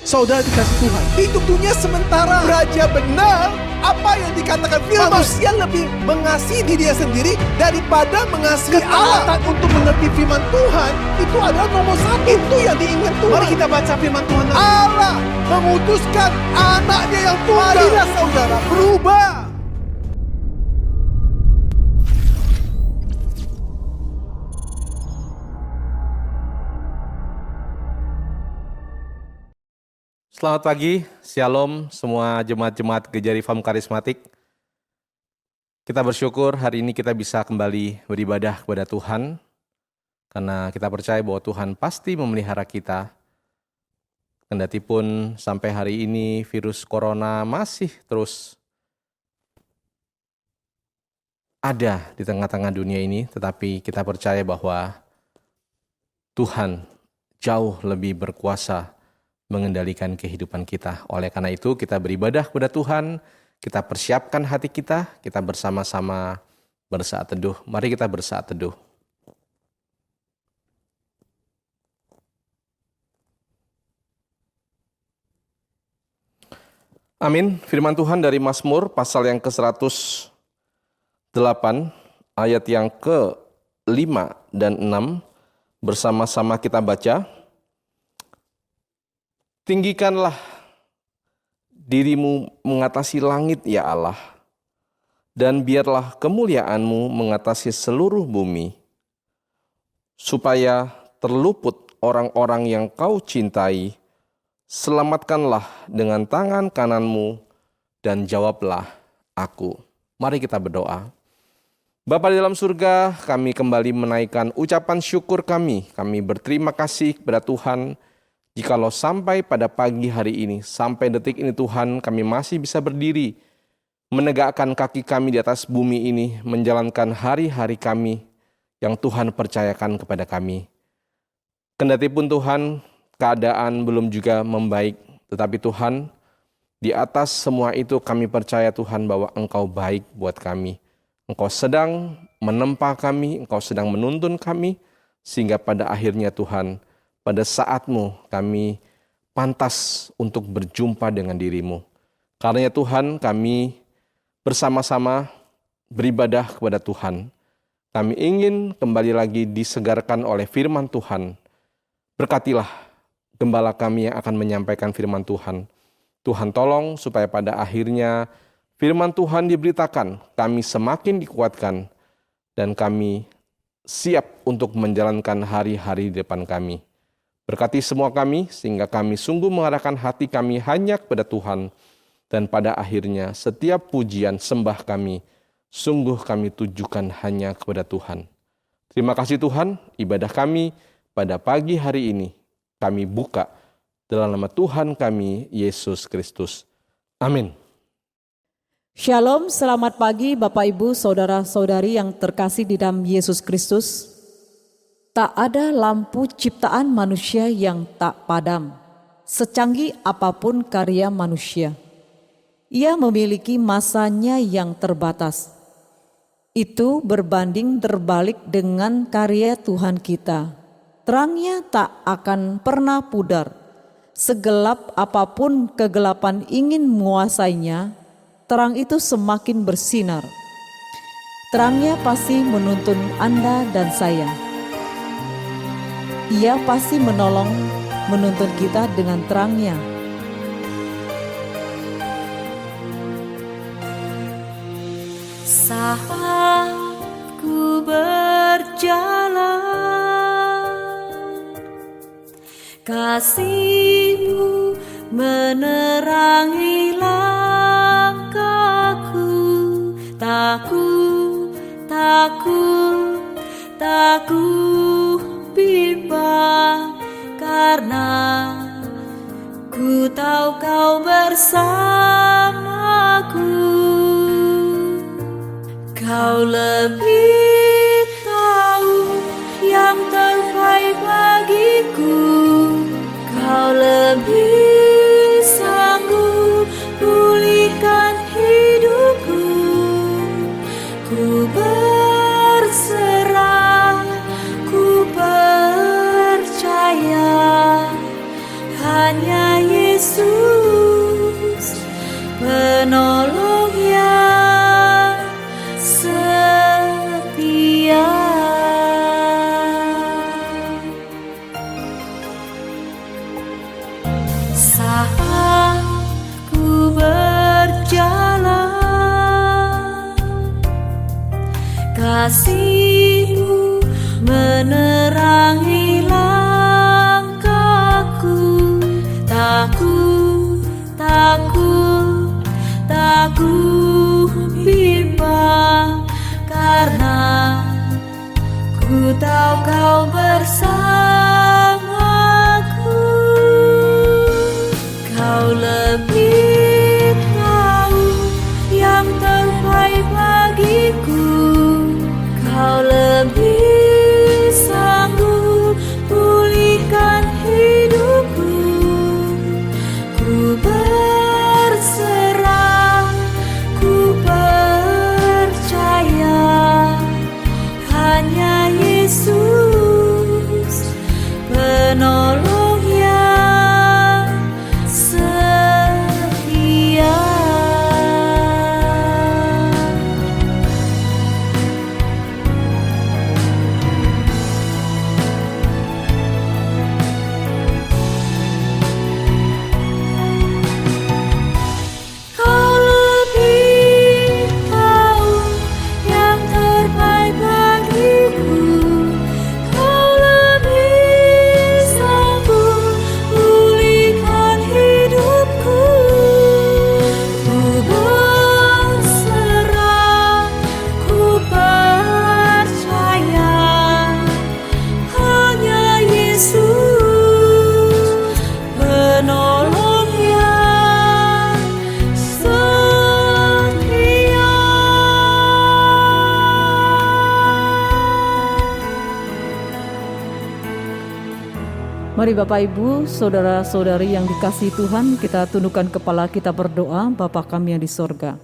Saudara dikasih Tuhan, hidup dunia sementara. Raja benar, apa yang dikatakan firman, manusia lebih mengasihi diri sendiri daripada mengasihi Allah. Untuk mengerti firman Tuhan, itu adalah nomor satu. Itu yang diinginkan Tuhan. Mari kita baca firman Tuhan. Allah memutuskan anaknya yang tunggal. Marilah saudara berubah. Selamat pagi, Shalom semua jemaat-jemaat Gereja Reform Karismatik. Kita bersyukur hari ini kita bisa kembali beribadah kepada Tuhan, karena kita percaya bahwa Tuhan pasti memelihara kita. Kendatipun sampai hari ini virus corona masih terus ada di tengah-tengah dunia ini, tetapi kita percaya bahwa Tuhan jauh lebih berkuasa mengendalikan kehidupan kita. Oleh karena itu kita beribadah kepada Tuhan, kita persiapkan hati kita bersama-sama bersaat teduh. Mari kita bersaat teduh. Amin. Firman Tuhan dari Mazmur pasal yang ke-108 ayat yang ke-5 dan 6 bersama-sama kita baca. Tinggikanlah dirimu mengatasi langit ya Allah, dan biarlah kemuliaan-Mu mengatasi seluruh bumi, supaya terluput orang-orang yang Kau cintai. Selamatkanlah dengan tangan kanan-Mu dan jawablah aku. Mari kita berdoa. Bapa di dalam surga, kami kembali menaikkan ucapan syukur kami. Kami berterima kasih kepada Tuhan. Jikalau sampai pada pagi hari ini, sampai detik ini Tuhan, kami masih bisa berdiri, menegakkan kaki kami di atas bumi ini, menjalankan hari-hari kami yang Tuhan percayakan kepada kami. Kendatipun Tuhan, keadaan belum juga membaik, tetapi Tuhan, di atas semua itu kami percaya Tuhan bahwa Engkau baik buat kami. Engkau sedang menempa kami, Engkau sedang menuntun kami, sehingga pada akhirnya Tuhan, pada saat-Mu kami pantas untuk berjumpa dengan diri-Mu. Karena Tuhan, kami bersama-sama beribadah kepada Tuhan. Kami ingin kembali lagi disegarkan oleh firman Tuhan. Berkatilah gembala kami yang akan menyampaikan firman Tuhan. Tuhan tolong supaya pada akhirnya firman Tuhan diberitakan, kami semakin dikuatkan, dan kami siap untuk menjalankan hari-hari di depan kami. Berkati semua kami, sehingga kami sungguh mengarahkan hati kami hanya kepada Tuhan. Dan pada akhirnya setiap pujian sembah kami, sungguh kami tujukan hanya kepada Tuhan. Terima kasih Tuhan, ibadah kami pada pagi hari ini kami buka dalam nama Tuhan kami, Yesus Kristus. Amin. Shalom, selamat pagi Bapak Ibu, Saudara-saudari yang terkasih di dalam Yesus Kristus. Tak ada lampu ciptaan manusia yang tak padam, secanggih apapun karya manusia. Ia memiliki masanya yang terbatas. Itu berbanding terbalik dengan karya Tuhan kita. Terangnya tak akan pernah pudar. Segelap apapun kegelapan ingin menguasainya, terang itu semakin bersinar. Terangnya pasti menuntun Anda dan saya. Ia pasti menuntun kita dengan terangnya. Saat ku berjalan, kasih-Mu menerangi langkahku. Takut bimbang, karena ku tahu Kau bersamaku. Kau lebih tahu yang terbaik bagiku. Kau lebih sanggup pulihkan hidupku. Ku berserah, ku percaya hanya Yesus Yesus, penolong yang setia. Saat ku berjalan, kasih-Mu menerangi langkahku. Takut, takut, takut bimbang, karena ku tahu Kau bersamaku. Kau lebih tahu yang terbaik bagiku. Kau lebih sanggup pulihkan hidupku. Ku berserah, ku percaya, hanya Yesus, penolong yang setia. Kau lebih tahu yang terbaik bagiku. Kau lebih sanggup pulihkan hidupku. Ku berserah, ku percaya, hanya Yesus, penolong yang setia. Mari Bapak Ibu, saudara-saudari yang dikasihi Tuhan, kita tundukkan kepala, kita berdoa. Bapa kami yang di sorga,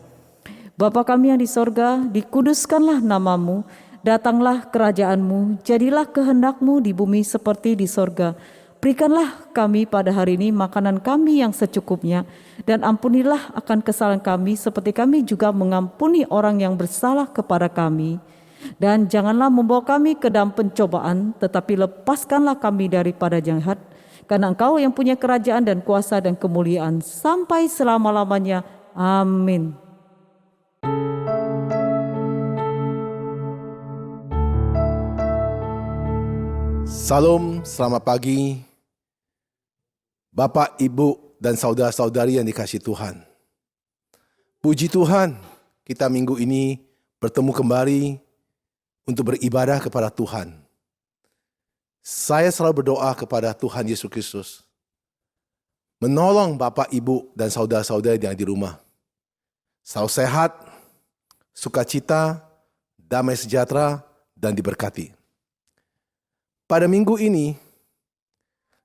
Bapa kami yang di sorga, dikuduskanlah nama-Mu, datanglah kerajaan-Mu, jadilah kehendak-Mu di bumi seperti di sorga. Berikanlah kami pada hari ini makanan kami yang secukupnya, dan ampunilah akan kesalahan kami seperti kami juga mengampuni orang yang bersalah kepada kami. Dan janganlah membawa kami ke dalam pencobaan, tetapi lepaskanlah kami daripada jahat. Karena Engkau yang punya kerajaan dan kuasa dan kemuliaan sampai selama-lamanya. Amin. Salam, selamat pagi Bapak, Ibu, dan saudara-saudari yang dikasihi Tuhan. Puji Tuhan, kita minggu ini bertemu kembali untuk beribadah kepada Tuhan. Saya selalu berdoa kepada Tuhan Yesus Kristus, menolong Bapak, Ibu, dan saudara-saudari yang di rumah. Selalu sehat, sukacita, damai sejahtera, dan diberkati. Pada minggu ini,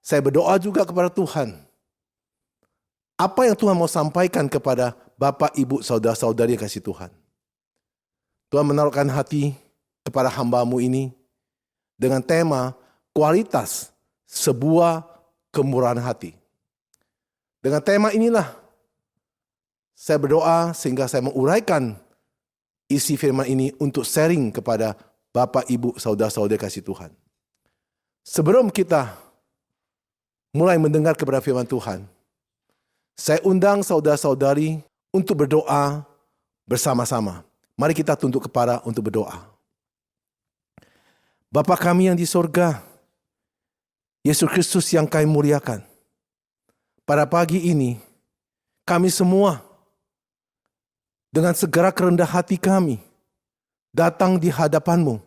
saya berdoa juga kepada Tuhan. Apa yang Tuhan mau sampaikan kepada Bapak, Ibu, saudara-saudari yang kasih Tuhan. Tuhan menaruhkan hati kepada hamba-Mu ini dengan tema kualitas sebuah kemurahan hati. Dengan tema inilah saya berdoa sehingga saya menguraikan isi firman ini untuk sharing kepada Bapak, Ibu, saudara-saudari kasih Tuhan. Sebelum kita mulai mendengar kepada firman Tuhan, saya undang saudara-saudari untuk berdoa bersama-sama. Mari kita tunduk kepala untuk berdoa. Bapa kami yang di sorga, Yesus Kristus yang kami muliakan. Pada pagi ini, kami semua dengan segera kerendah hati kami datang di hadapan-Mu,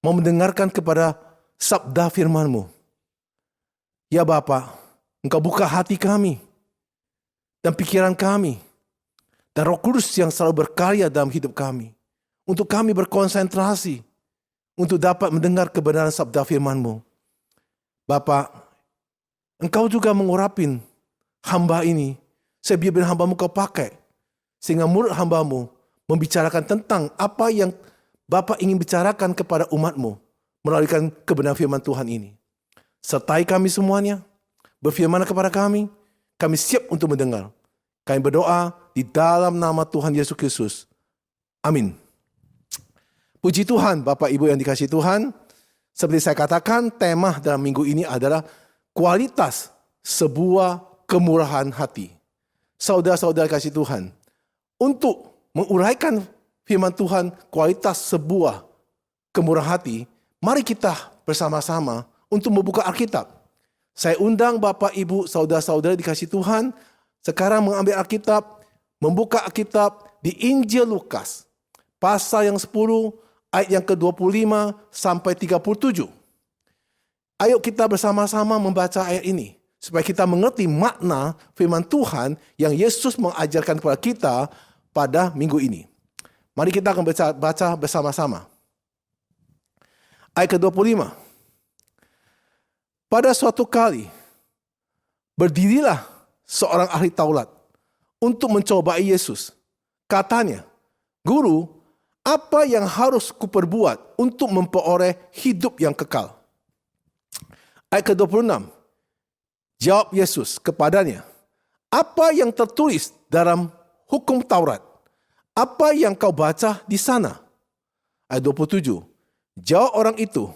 mau mendengarkan kepada sabda firman-Mu. Ya Bapa, Engkau buka hati kami dan pikiran kami, dan Roh Kudus yang selalu berkarya dalam hidup kami, untuk kami berkonsentrasi untuk dapat mendengar kebenaran sabda firman-Mu. Bapa, Engkau juga mengurapin hamba ini, saya biar hamba-Mu Kau pakai, sehingga mulut hamba-Mu membicarakan tentang apa yang Bapa ingin bicarakan kepada umat-Mu melalui kebenaran firman Tuhan ini. Sertai kami semuanya, berfirman kepada kami kami siap untuk mendengar. Kami berdoa di dalam nama Tuhan Yesus Kristus. Amin. Puji Tuhan, Bapak Ibu yang dikasihi Tuhan. Seperti saya katakan, tema dalam minggu ini adalah kualitas sebuah kemurahan hati. Saudara-saudara kasih Tuhan, untuk menguraikan firman Tuhan, kualitas sebuah kemurahan hati, mari kita bersama-sama untuk membuka Alkitab. Saya undang Bapak, Ibu, saudara-saudara dikasih Tuhan, sekarang mengambil Alkitab, membuka Alkitab di Injil Lukas, pasal yang 10, ayat yang ke-25 sampai 37. Ayo kita bersama-sama membaca ayat ini, supaya kita mengerti makna firman Tuhan yang Yesus mengajarkan kepada kita pada minggu ini. Mari kita akan baca bersama-sama. Ayat ke-25. Pada suatu kali, berdirilah seorang ahli Taurat untuk mencobai Yesus. Katanya, "Guru, apa yang harus kuperbuat untuk memperoleh hidup yang kekal?" Ayat ke-26. Jawab Yesus kepadanya, "Apa yang tertulis dalam hukum Taurat? Apa yang kau baca di sana?" Ayat 27. Jawab orang itu,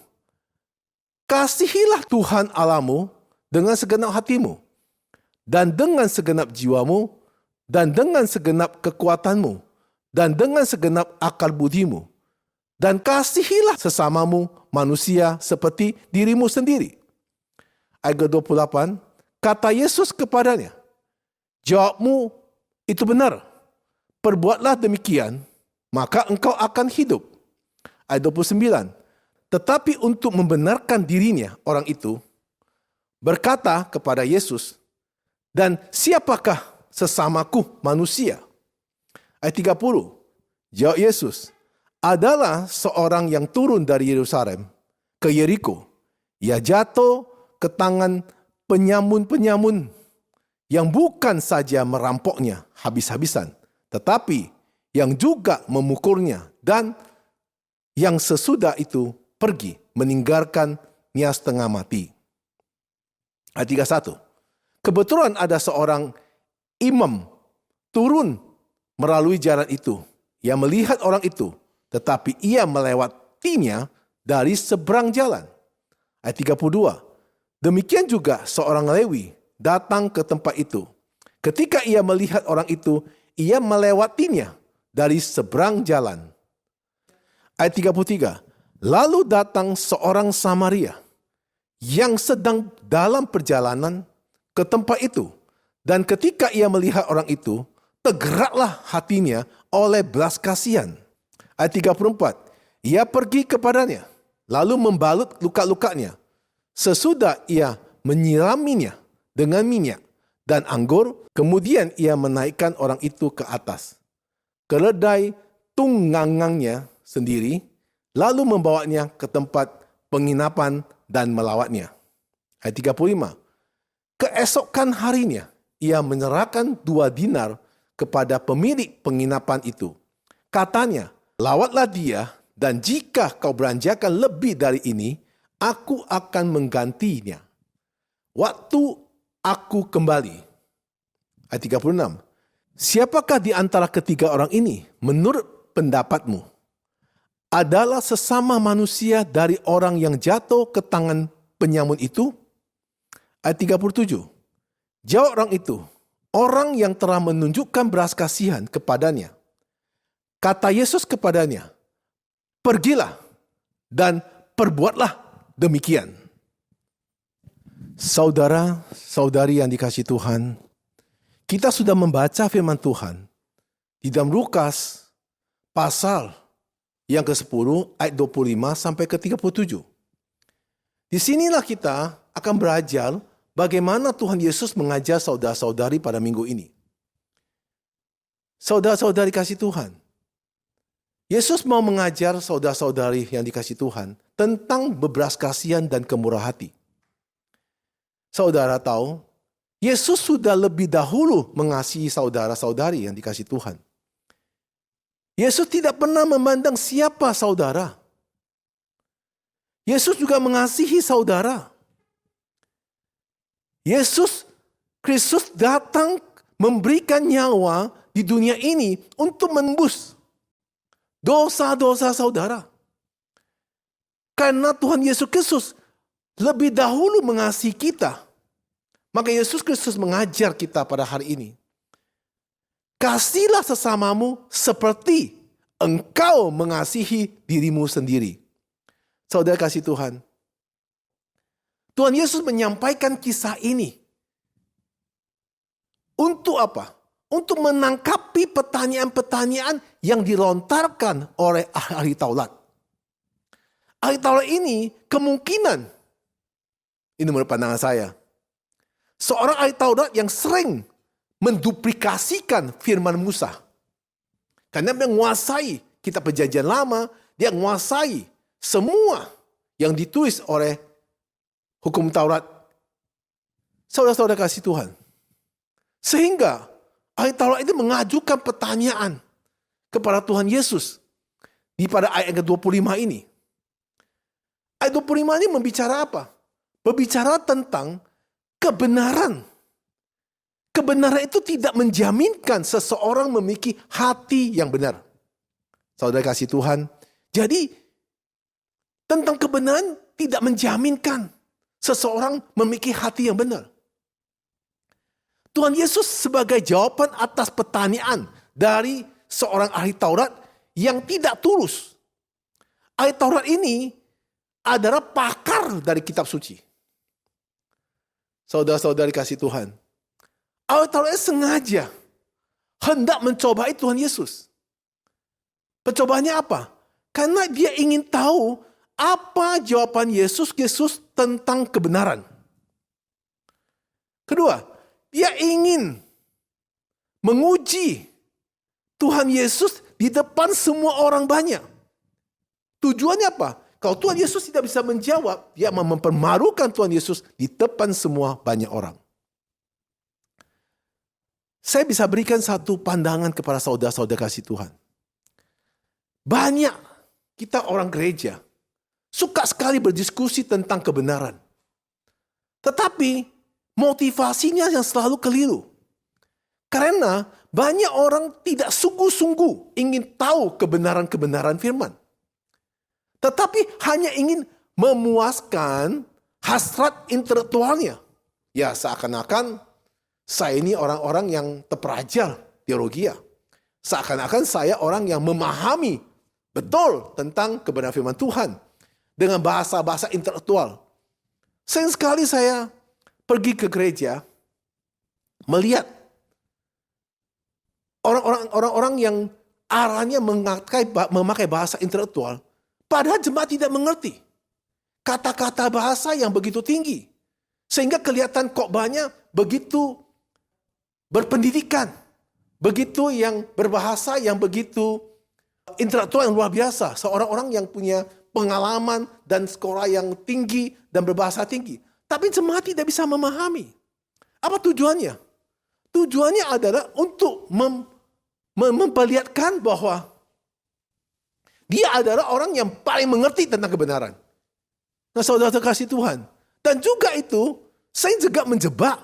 "Kasihilah Tuhan Allahmu dengan segenap hatimu, dan dengan segenap jiwamu, dan dengan segenap kekuatanmu, dan dengan segenap akal budimu, dan kasihilah sesamamu manusia seperti dirimu sendiri." Ayat 28, kata Yesus kepadanya, "Jawabmu itu benar. Perbuatlah demikian, maka engkau akan hidup." Ayat 29, tetapi untuk membenarkan dirinya, orang itu berkata kepada Yesus, "Dan siapakah sesamaku manusia?" Ayat 30, jawab Yesus, "Adalah seorang yang turun dari Yerusalem ke Yeriko. Ia jatuh ke tangan penyamun-penyamun yang bukan saja merampoknya habis-habisan, tetapi yang juga memukulnya, dan yang sesudah itu pergi meninggalkannya setengah mati." Ayat 31, kebetulan ada seorang imam turun melalui jalan itu. Ia melihat orang itu, tetapi ia melewatinya dari seberang jalan. Ayat 32, demikian juga seorang Lewi datang ke tempat itu. Ketika ia melihat orang itu, ia melewatinya dari seberang jalan. Ayat 33, lalu datang seorang Samaria yang sedang dalam perjalanan ke tempat itu. Dan ketika ia melihat orang itu, tergeraklah hatinya oleh belas kasihan. Ayat 34, ia pergi kepadanya, lalu membalut luka-lukanya. Sesudah ia menyiraminya dengan minyak dan anggur, kemudian ia menaikkan orang itu ke atas keledai tunggangangnya sendiri, lalu membawanya ke tempat penginapan dan melawatnya. Ayat 35, keesokan harinya ia menyerahkan 2 dinar kepada pemilik penginapan itu. Katanya, lawatlah dia, dan jika kau belanjakan lebih dari ini, aku akan menggantinya waktu aku kembali. Ayat 36, siapakah di antara ketiga orang ini menurut pendapatmu adalah sesama manusia dari orang yang jatuh ke tangan penyamun itu? Ayat 37, jawab orang itu, orang yang telah menunjukkan belas kasihan kepadanya. Kata Yesus kepadanya, pergilah dan perbuatlah demikian. Saudara-saudari yang dikasihi Tuhan, kita sudah membaca firman Tuhan di dalam Lukas pasal yang ke-10 ayat 25 sampai ke 37. Di sinilah kita akan belajar bagaimana Tuhan Yesus mengajar saudara-saudari pada minggu ini. Saudara-saudari kasih Tuhan, Yesus mau mengajar saudara-saudari yang dikasih Tuhan tentang bebelas kasihan dan kemurah hati. Saudara tahu, Yesus sudah lebih dahulu mengasihi saudara-saudari yang dikasih Tuhan. Yesus tidak pernah memandang siapa saudara. Yesus juga mengasihi saudara. Yesus Kristus datang memberikan nyawa di dunia ini untuk menembus dosa-dosa saudara. Karena Tuhan Yesus Kristus lebih dahulu mengasihi kita, maka Yesus Kristus mengajar kita pada hari ini. Kasihilah sesamamu seperti engkau mengasihi dirimu sendiri. Saudara kasih Tuhan. Tuhan Yesus menyampaikan kisah ini. Untuk apa? Untuk menangkapi pertanyaan-pertanyaan yang dilontarkan oleh ahli Taurat. Ahli Taurat ini kemungkinan, ini menurut pandangan saya, seorang ahli Taurat yang sering menduplikasikan firman Musa. Karena dia menguasai kitab perjanjian lama, dia menguasai semua yang ditulis oleh hukum Taurat. Saudara-saudara kasih Tuhan. Sehingga ahli Taurat itu mengajukan pertanyaan kepada Tuhan Yesus di pada ayat yang ke-25 ini. Ayat 25 ini membicara apa? Berbicara tentang kebenaran. Kebenaran itu tidak menjaminkan seseorang memiliki hati yang benar. Saudara kasih Tuhan. Jadi tentang kebenaran tidak menjaminkan seseorang memiliki hati yang benar. Tuhan Yesus sebagai jawaban atas pertanyaan dari seorang ahli Taurat yang tidak tulus. Ahli Taurat ini adalah pakar dari kitab suci. Saudara-saudari kasih Tuhan. Ahli Taurat sengaja hendak mencobai Tuhan Yesus. Percobaannya apa? Karena dia ingin tahu apa jawaban Yesus tentang kebenaran. Kedua, dia ingin menguji Tuhan Yesus di depan semua orang banyak. Tujuannya apa? Kalau Tuhan Yesus tidak bisa menjawab, dia mempermarukan Tuhan Yesus di depan semua banyak orang. Saya bisa berikan satu pandangan kepada saudara-saudara kasih Tuhan. Banyak kita orang gereja suka sekali berdiskusi tentang kebenaran. Tetapi motivasinya yang selalu keliru. Karena banyak orang tidak sungguh-sungguh ingin tahu kebenaran-kebenaran firman. Tetapi hanya ingin memuaskan hasrat intelektualnya. Ya seakan-akan saya ini orang-orang yang terpelajar teologi. Seakan-akan saya orang yang memahami betul tentang kebenaran firman Tuhan. Dengan bahasa-bahasa intelektual. Sering sekali saya pergi ke gereja, melihat orang-orang yang arahnya memakai bahasa intelektual, padahal jemaat tidak mengerti kata-kata bahasa yang begitu tinggi. Sehingga kelihatan khotbahnya begitu berpendidikan, begitu yang berbahasa yang begitu intelektual yang luar biasa. Seorang orang yang punya pengalaman dan sekolah yang tinggi dan berbahasa tinggi. Tapi jemaat tidak bisa memahami. Apa tujuannya? Tujuannya adalah untuk memperlihatkan bahwa dia adalah orang yang paling mengerti tentang kebenaran. Nah, saudara kasih Tuhan. Dan juga itu, saya juga menjebak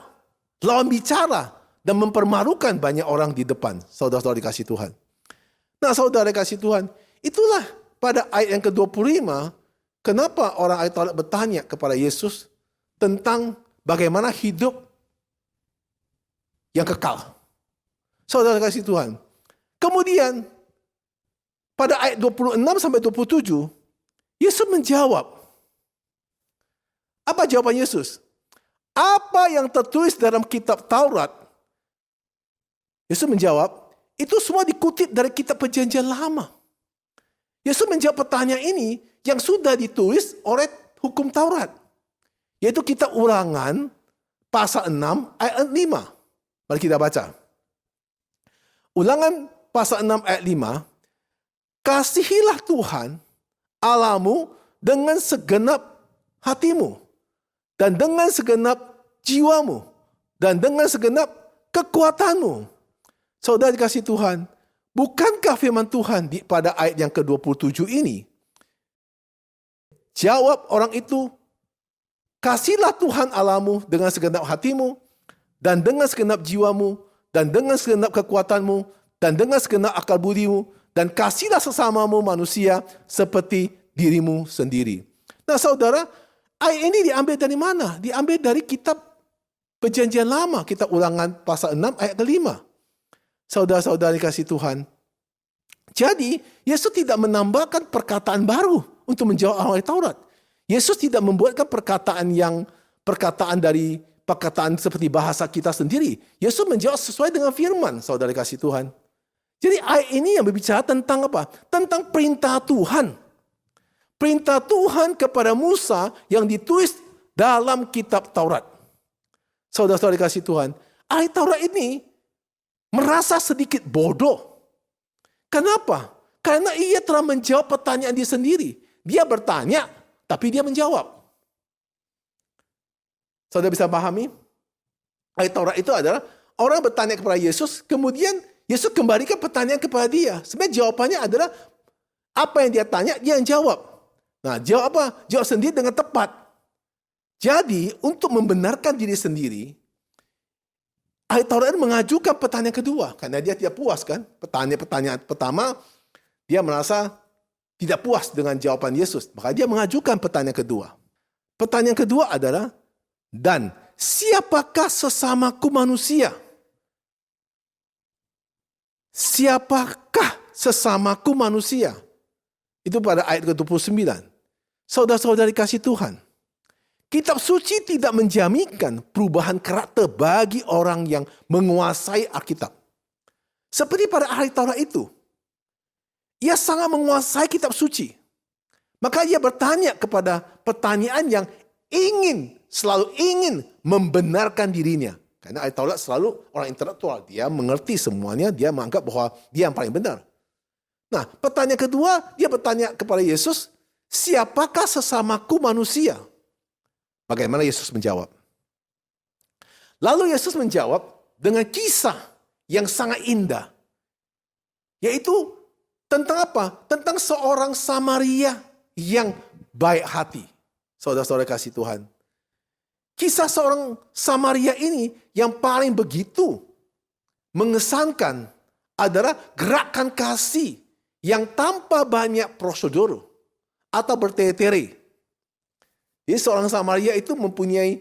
lawan bicara dan mempermarukan banyak orang di depan. Saudara-saudara dikasih Tuhan. Nah, saudara kasih Tuhan, itulah pada ayat yang ke-25, kenapa orang ahli Taurat bertanya kepada Yesus tentang bagaimana hidup yang kekal. Saudara kasih Tuhan. Kemudian pada ayat 26 sampai 27, Yesus menjawab. Apa jawaban Yesus? Apa yang tertulis dalam kitab Taurat? Yesus menjawab, itu semua dikutip dari kitab perjanjian lama. Yesus menjawab pertanyaan ini yang sudah ditulis oleh hukum Taurat. Yaitu kitab Ulangan pasal 6 ayat 5. Mari kita baca. Ulangan pasal 6 ayat 5. Kasihilah Tuhan Allahmu dengan segenap hatimu. Dan dengan segenap jiwamu. Dan dengan segenap kekuatanmu. Saudara dikasih Tuhan. Bukankah firman Tuhan pada ayat yang ke-27 ini? Jawab orang itu. Kasihlah Tuhan Allahmu dengan segenap hatimu. dan dengan segenap jiwamu, dan dengan segenap kekuatanmu, dan dengan segenap akal budimu, dan kasihlah sesamamu manusia seperti dirimu sendiri. Nah saudara, ayat ini diambil dari mana? Diambil dari kitab Perjanjian Lama, kitab Ulangan pasal 6 ayat ke-5. Saudara-saudari kasih Tuhan. Jadi, Yesus tidak menambahkan perkataan baru untuk menjawab ahli Taurat. Yesus tidak membuatkan perkataan dari perkataan seperti bahasa kita sendiri. Yesus menjawab sesuai dengan firman, saudara kasih Tuhan. Jadi ayat ini yang berbicara tentang apa? Tentang perintah Tuhan. Perintah Tuhan kepada Musa yang ditulis dalam kitab Taurat. Saudara-saudari kasih Tuhan, ahli Taurat ini merasa sedikit bodoh. Kenapa? Karena ia telah menjawab pertanyaan dia sendiri. Dia bertanya, tapi dia menjawab. Saudara bisa pahami? Ayat Taurat itu adalah orang bertanya kepada Yesus, kemudian Yesus kembalikan pertanyaan kepada dia. Sebenarnya jawabannya adalah apa yang dia tanya, dia yang jawab. Nah, jawab apa? Jawab sendiri dengan tepat. Jadi, untuk membenarkan diri sendiri, ahli Taurat mengajukan pertanyaan kedua. Karena dia tidak puas kan. Pertanyaan pertama, dia merasa tidak puas dengan jawaban Yesus. Maka dia mengajukan pertanyaan kedua. Pertanyaan kedua adalah, dan siapakah sesamaku manusia? Siapakah sesamaku manusia? Itu pada ayat ke-29. Saudara-saudari kasih Tuhan. Kitab suci tidak menjaminkan perubahan karakter bagi orang yang menguasai Alkitab. Seperti pada ahli Taurat itu. Ia sangat menguasai kitab suci. Maka ia bertanya kepada pertanyaan yang selalu ingin membenarkan dirinya. Karena ahli Taurat selalu orang intelektual. Dia mengerti semuanya, dia menganggap bahwa dia yang paling benar. Nah, pertanyaan kedua, dia bertanya kepada Yesus, siapakah sesamaku manusia? Bagaimana Yesus menjawab? Lalu Yesus menjawab dengan kisah yang sangat indah. Yaitu tentang apa? Tentang seorang Samaria yang baik hati. Saudara-saudara kasih Tuhan. Kisah seorang Samaria ini yang paling begitu mengesankan adalah gerakan kasih yang tanpa banyak prosedur atau bertele-tele. Jadi seorang Samaria itu mempunyai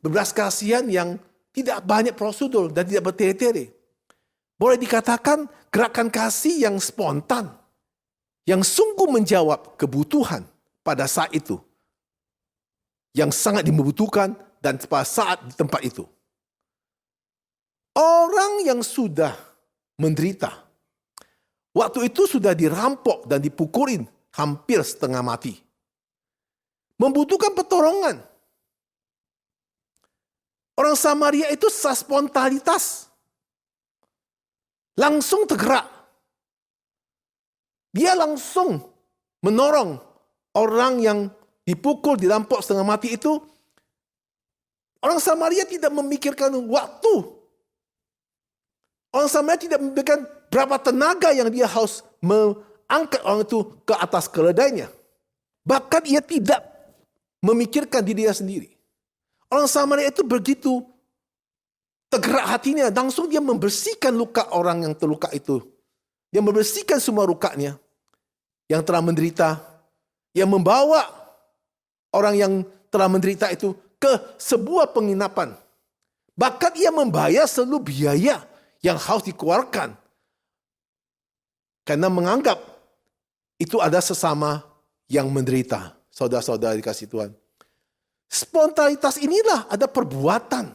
belas kasihan yang tidak banyak prosedur dan tidak bertele-tele. Boleh dikatakan gerakan kasih yang spontan, yang sungguh menjawab kebutuhan pada saat itu, yang sangat dibutuhkan dan pada saat di tempat itu. Orang yang sudah menderita, waktu itu sudah dirampok dan dipukulin hampir setengah mati. Membutuhkan pertolongan. Orang Samaria itu spontanitas. Langsung tergerak. Dia langsung menolong orang yang dipukul, dirampok setengah mati itu. Orang Samaria tidak memikirkan waktu. Orang Samaria tidak memikirkan berapa tenaga yang dia harus mengangkat orang itu ke atas keledainya. Bahkan ia tidak memikirkan dirinya sendiri. Orang Samaria itu begitu tergerak hatinya. Langsung dia membersihkan luka orang yang terluka itu. Dia membersihkan semua lukanya yang telah menderita. Yang membawa orang yang telah menderita itu ke sebuah penginapan. Bahkan ia membayar seluruh biaya yang harus dikeluarkan. Karena menganggap itu ada sesama yang menderita. Saudara-saudara dikasih Tuhan. Spontanitas inilah ada perbuatan.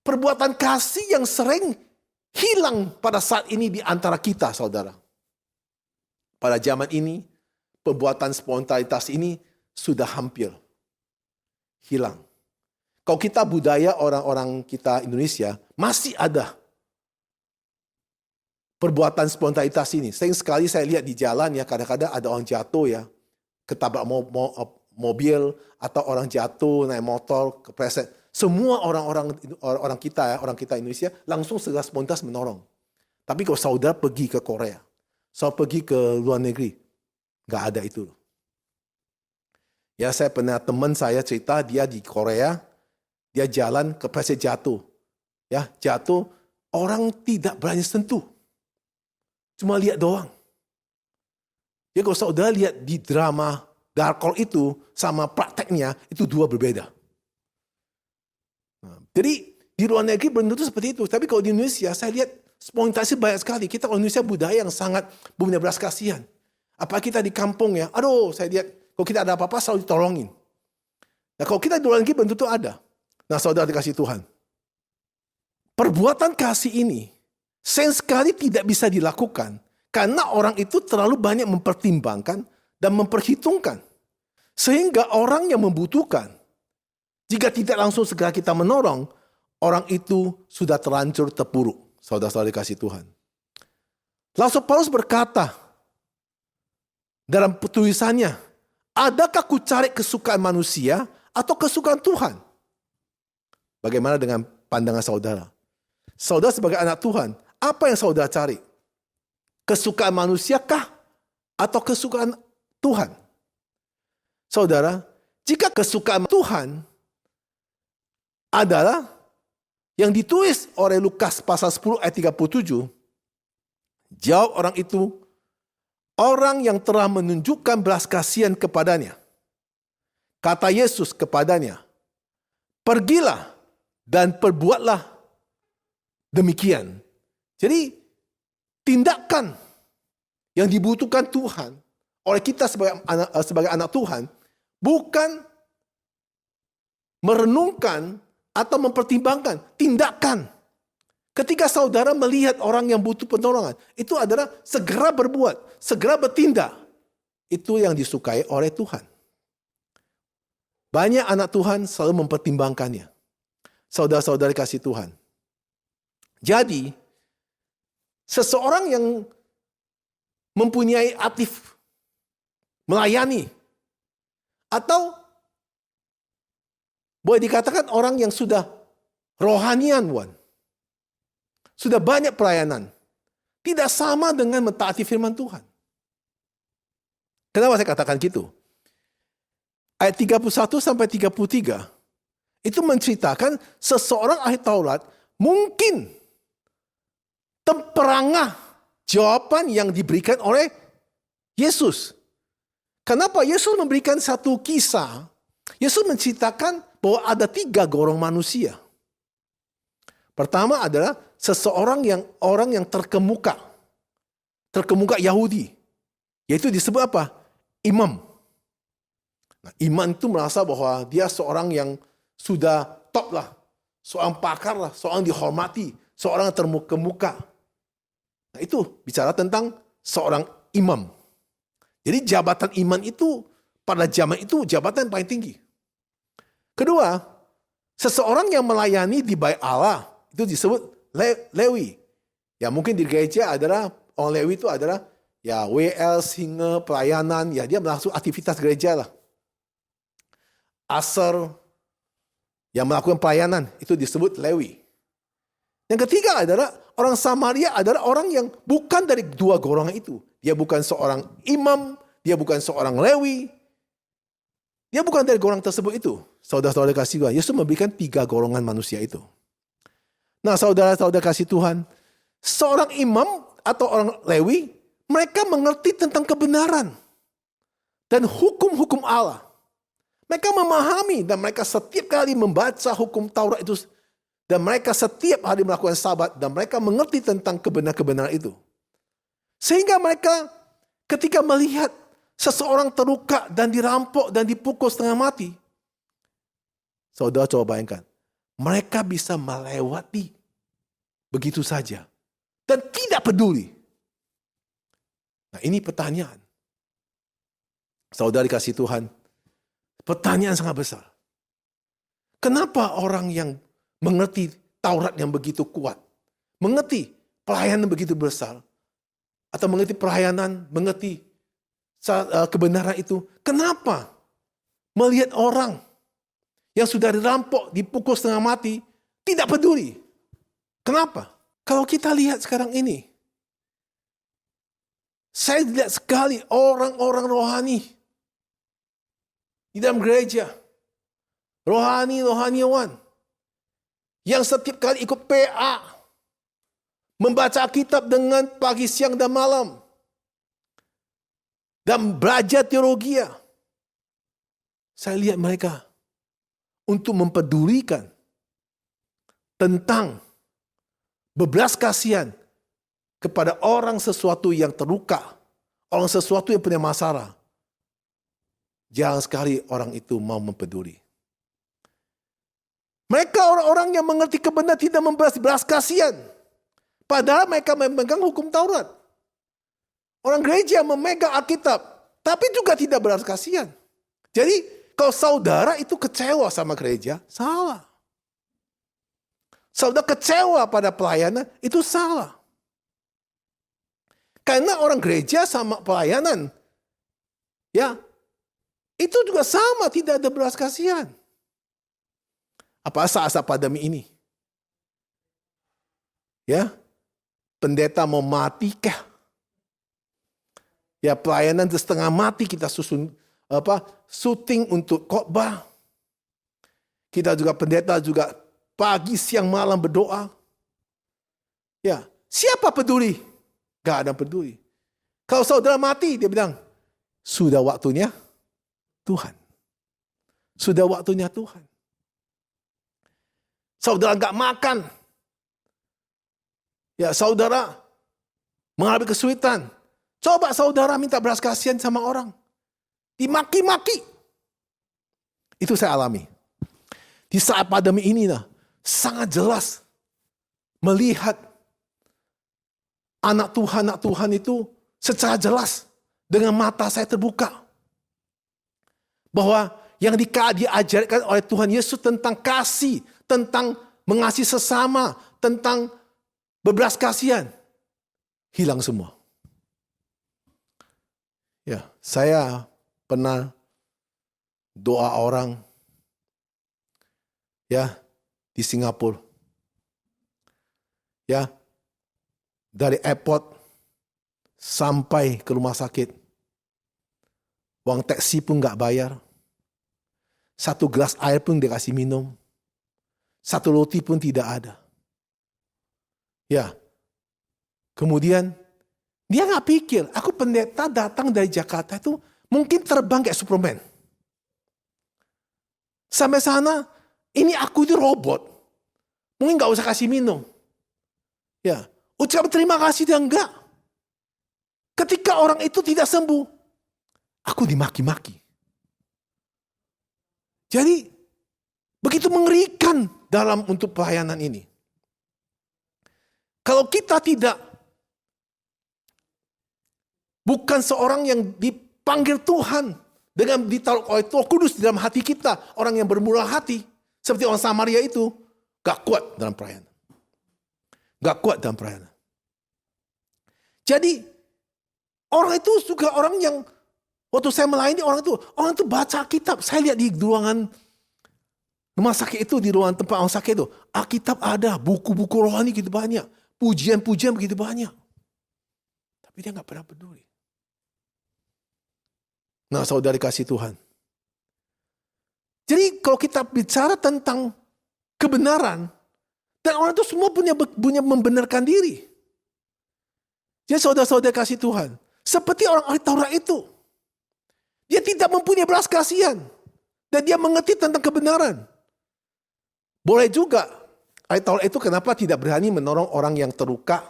Perbuatan kasih yang sering hilang pada saat ini di antara kita, saudara. Pada zaman ini, perbuatan spontanitas ini sudah hampir hilang. Kalau kita budaya orang-orang kita Indonesia, masih ada perbuatan spontanitas ini. Sering sekali saya lihat di jalan ya, kadang-kadang ada orang jatuh ya, ketabrak mobil atau orang jatuh naik motor kepleset. Semua orang kita Indonesia langsung segera spontan menolong. Tapi kalau saudara pergi ke Korea, saudara pergi ke luar negeri, nggak ada itu. Ya saya pernah teman saya cerita dia di Korea, Dia jalan kepleset jatuh. Ya, jatuh, orang tidak berani sentuh. Cuma lihat doang. Ya kalau saudara lihat di drama Darkor itu sama prakteknya, itu dua berbeda. Jadi di luar negeri belum tentu seperti itu. Tapi kalau di Indonesia, saya lihat spontanitas banyak sekali. Kita kalau Indonesia budaya yang sangat punya belas kasihan. Apalagi kita di kampung ya, aduh saya lihat kalau kita ada apa-apa selalu ditolongin. Nah kalau kita di luar negeri belum tentu ada. Nah saudara dikasih Tuhan. Perbuatan kasih ini sayang sekali tidak bisa dilakukan karena orang itu terlalu banyak mempertimbangkan dan memperhitungkan. Sehingga orang yang membutuhkan, jika tidak langsung segera kita menolong, orang itu sudah terlanjur terpuruk. Saudara-saudara dikasih Tuhan. Rasul Paulus berkata dalam tulisannya, adakah ku cari kesukaan manusia atau kesukaan Tuhan? Bagaimana dengan pandangan saudara? Saudara sebagai anak Tuhan, apa yang saudara cari? Kesukaan manusia kah? Atau kesukaan Tuhan? Saudara, jika kesukaan Tuhan adalah yang ditulis oleh Lukas pasal 10 ayat 37, jawab orang itu, orang yang telah menunjukkan belas kasihan kepadanya. Kata Yesus kepadanya, pergilah dan perbuatlah demikian. Jadi tindakan yang dibutuhkan Tuhan oleh kita sebagai anak Tuhan bukan merenungkan atau mempertimbangkan tindakan. Ketika saudara melihat orang yang butuh pertolongan, itu adalah segera berbuat, segera bertindak. Itu yang disukai oleh Tuhan. Banyak anak Tuhan selalu mempertimbangkannya. Saudara-saudari kasih Tuhan. Jadi, seseorang yang mempunyai aktif melayani atau boleh dikatakan orang yang sudah rohanian, sudah banyak pelayanan, tidak sama dengan mentaati firman Tuhan. Kenapa saya katakan gitu? Ayat 31 sampai 33 itu menceritakan seseorang ahli Taurat mungkin temperangah jawaban yang diberikan oleh Yesus. Kenapa Yesus memberikan satu kisah? Yesus menceritakan bahwa ada 3 golongan manusia. Pertama adalah orang yang terkemuka Yahudi, yaitu disebut apa? Imam. Nah, imam itu merasa bahwa dia seorang yang sudah top lah, seorang pakar lah, seorang dihormati, seorang yang terkemuka. Nah, itu bicara tentang seorang imam. Jadi jabatan imam itu pada zaman itu jabatan paling tinggi. Kedua, seseorang yang melayani di bait Allah itu disebut Lewi. Ya mungkin di gereja adalah orang Lewi itu adalah ya WL, singer, pelayanan, ya dia melakukan aktivitas gereja lah. Aser yang melakukan pelayanan itu disebut Lewi. Yang ketiga adalah orang Samaria adalah orang yang bukan dari 2 golongan itu. Dia bukan seorang imam, dia bukan seorang Lewi. Dia bukan dari golongan tersebut itu. Saudara-saudara kasih Tuhan, Yesus memberikan 3 golongan manusia itu. Nah saudara-saudara kasih Tuhan, seorang imam atau orang Lewi, mereka mengerti tentang kebenaran dan hukum-hukum Allah. Mereka memahami dan mereka setiap kali membaca hukum Taurat itu dan mereka setiap hari melakukan sabat dan mereka mengerti tentang kebenaran itu. Sehingga mereka ketika melihat seseorang terluka dan dirampok dan dipukul setengah mati, saudara coba bayangkan, mereka bisa melewati begitu saja dan tidak peduli. Nah ini pertanyaan. Saudara dikasih Tuhan, pertanyaan sangat besar. Kenapa orang yang mengerti Taurat yang begitu kuat, mengerti pelayanan begitu besar, atau mengerti pelayanan, mengerti kebenaran itu, kenapa melihat orang yang sudah dirampok, dipukul setengah mati, tidak peduli? Kenapa? Kalau kita lihat sekarang ini, saya lihat sekali orang-orang rohani di dalam gereja, rohaniawan, yang setiap kali ikut PA, membaca kitab dengan pagi, siang, dan malam, dan belajar teologi. Saya lihat mereka untuk mempedulikan tentang berbelas kasihan kepada orang sesuatu yang terluka, orang sesuatu yang punya masalah. Jarang sekali orang itu mau mempeduli. Mereka orang-orang yang mengerti kebenaran tidak membelas kasihan. Padahal mereka memegang hukum Taurat. Orang gereja memegang Alkitab, tapi juga tidak belas kasihan. Jadi kalau saudara itu kecewa sama gereja, salah. Saudara kecewa pada pelayanan, itu salah. Karena orang gereja sama pelayanan, ya, itu juga sama, tidak ada belas kasihan. Apa saat pandemi ini? Ya, pendeta mau mati kah? Ya, pelayanan setengah mati kita susun syuting untuk khotbah. Kita juga pendeta juga pagi, siang, malam berdoa. Ya, siapa peduli? Gak ada peduli. Kalau saudara mati, dia bilang, sudah waktunya Tuhan. Sudah waktunya Tuhan. Saudara gak makan. Ya, saudara mengalami kesulitan. Coba saudara minta belas kasihan sama orang. Dimaki-maki. Itu saya alami. Di saat pandemi ini sangat jelas melihat anak Tuhan itu secara jelas dengan mata saya terbuka. Bahwa yang diajarkan oleh Tuhan Yesus tentang kasih, tentang mengasihi sesama, tentang berbelas kasihan, hilang semua. Ya, saya pernah doa orang ya di Singapura. Ya, dari airport sampai ke rumah sakit. Uang taksi pun gak bayar. Satu gelas air pun dikasih minum. Satu roti pun tidak ada. Ya, kemudian dia gak pikir, aku pendeta datang dari Jakarta itu mungkin terbang kayak Superman. Sampai sana, ini aku itu robot. Mungkin gak usah kasih minum. Ya, ucap terima kasih dia enggak. Ketika orang itu tidak sembuh, aku dimaki-maki. Jadi, begitu mengerikan dalam untuk pelayanan ini. Kalau kita bukan seorang yang dipanggil Tuhan dengan ditaruh oleh Roh Kudus di dalam hati kita, orang yang bermurah hati, seperti orang Samaria itu, gak kuat dalam pelayanan. Gak kuat dalam pelayanan. Jadi, orang itu juga orang yang, waktu saya melayani orang itu baca kitab. Saya lihat di ruangan rumah sakit itu, di ruangan tempat orang sakit itu, Alkitab ada, buku-buku rohani gitu banyak. Pujian-pujian begitu banyak. Tapi dia gak pernah peduli. Nah, saudari kasih Tuhan. Jadi kalau kita bicara tentang kebenaran, dan orang itu semua punya membenarkan diri. Jadi saudara-saudara kasih Tuhan, seperti orang ahli Taurat itu, dia tidak mempunyai belas kasihan, dan dia mengerti tentang kebenaran. Boleh juga, ahli Taurat itu kenapa tidak berani menolong orang yang terluka,